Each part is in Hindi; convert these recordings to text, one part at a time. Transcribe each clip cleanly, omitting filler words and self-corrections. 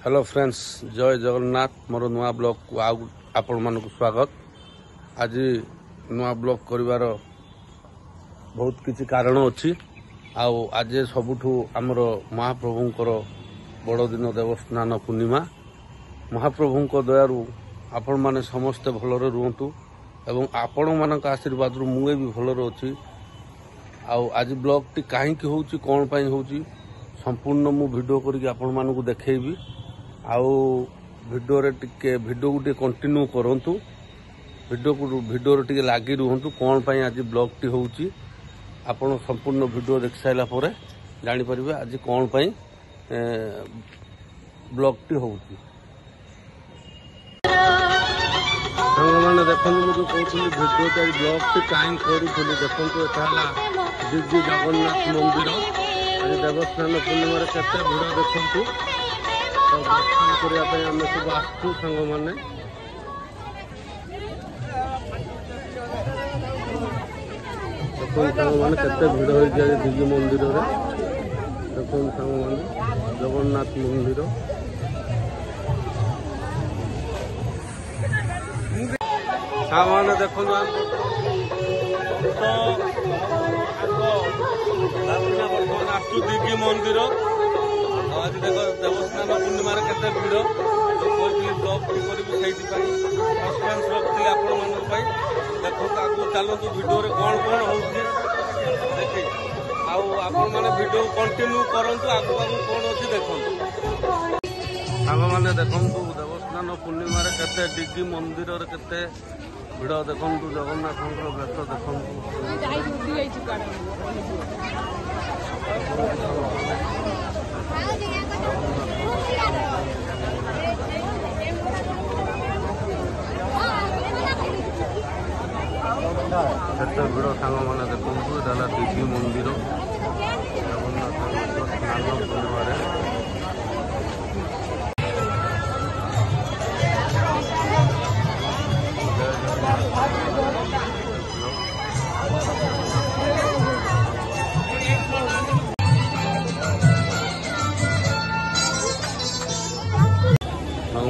हेलो फ्रेंड्स, जय जगन्नाथ। मोर नुआ ब्लॉग को आपण मानक स्वागत। आज नुआ ब्लॉग करिवार बहुत किछि कारण अछि। आज सबुठु आमर महाप्रभुंकर बड़ दिन देवस्नान पूर्णिमा। महाप्रभुंक दयारु आपण माने समस्ते भलरे रुहंतु एवं आपण मानक आशीर्वाद रु मुए भी भलरे अछि। आज ब्लॉग टी काहे कि होउछि, कोन पई होउछि, संपूर्ण मु वीडियो करके आपण मानकु देखैबी। भिडियो टे कंटिन्यू करंतु, भिडियो टे लगी रुहंतु कौन पाई आज ब्लॉग टी होउछि। आपण संपूर्ण वीडियो देख साइला परे जानि परिबे आज कौन पाई ब्लॉग टी होउछि। माने देखंतु मु जो कहथुली वीडियो टे ब्लॉग टी काई करूथुली। देखंतु एटा हला दिव्य जगन्नाथ मंदिर। आज देवस्नान पूर्णिमा रे केते भिड़ देखंतु। दर्शन करने आम सब आसू सांग मैंने सांग मैंने केते भिड़ हो दिव्य मंदिर रे। देखो सांग मैंने जगन्नाथ मंदिर सांग मैंने देखो बर्तमान आसू दिव्य मंदिर। आज देख देवस्नान पूर्णिमार केते भिड़ कहली ब्लॉग करी सस्पेंस रखी आपण मान देखो आगू चलतु भिडियो कौन कौन हो देखी आपण मैंने भिडियो कंटिन्यू करंतु आगू आगू कौन अच्छी देखु सांग मैंने देखु देवस्नान पूर्णिमार केते डिगी मंदिर केते भिड़ देखु। जगन्नाथ बेश देखु केते भिड़ सांग मैंने देखु। एटा दिव्य मंदिर जगन्नाथ स्नान पूर्णिमा।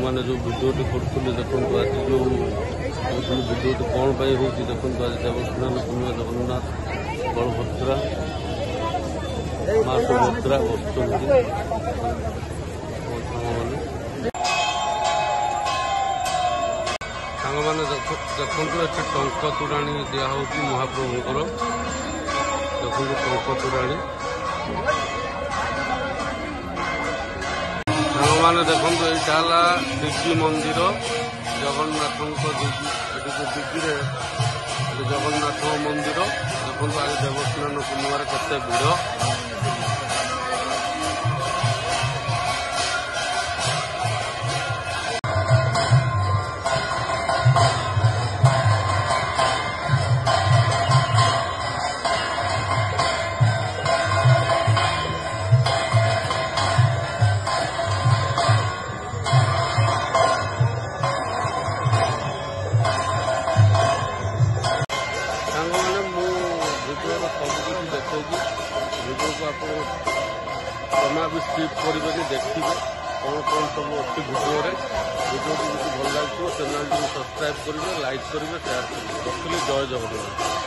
मैंने जो वीडियो करूँ देखो आज जो वीडियो कौन पाई हो देखो। आज देवस्नान पूर्णिमा जगन्नाथ बलभद्रा माँ सुभद्रा बसुंती सांग मैंने देखो ये टंक तोराणी दिहूँ महाप्रभुंकर। देखो टंक तोराणी मैंने देखो यहाँ दिव्य मंदिर जगन्नाथ दिग्गी जगन्नाथ मंदिर। देखो आज देवस्नान पूर्णिमार केते भिड़। वीडियो को आप जमा भी स्किप करेंगे, देखिए कौन कौन सब अच्छी वीडियो को भल लगे चैनल को सब्सक्राइब करेंगे, लाइक करेंगे, शेयर करेंगे। रखिए जय जगन्नाथ।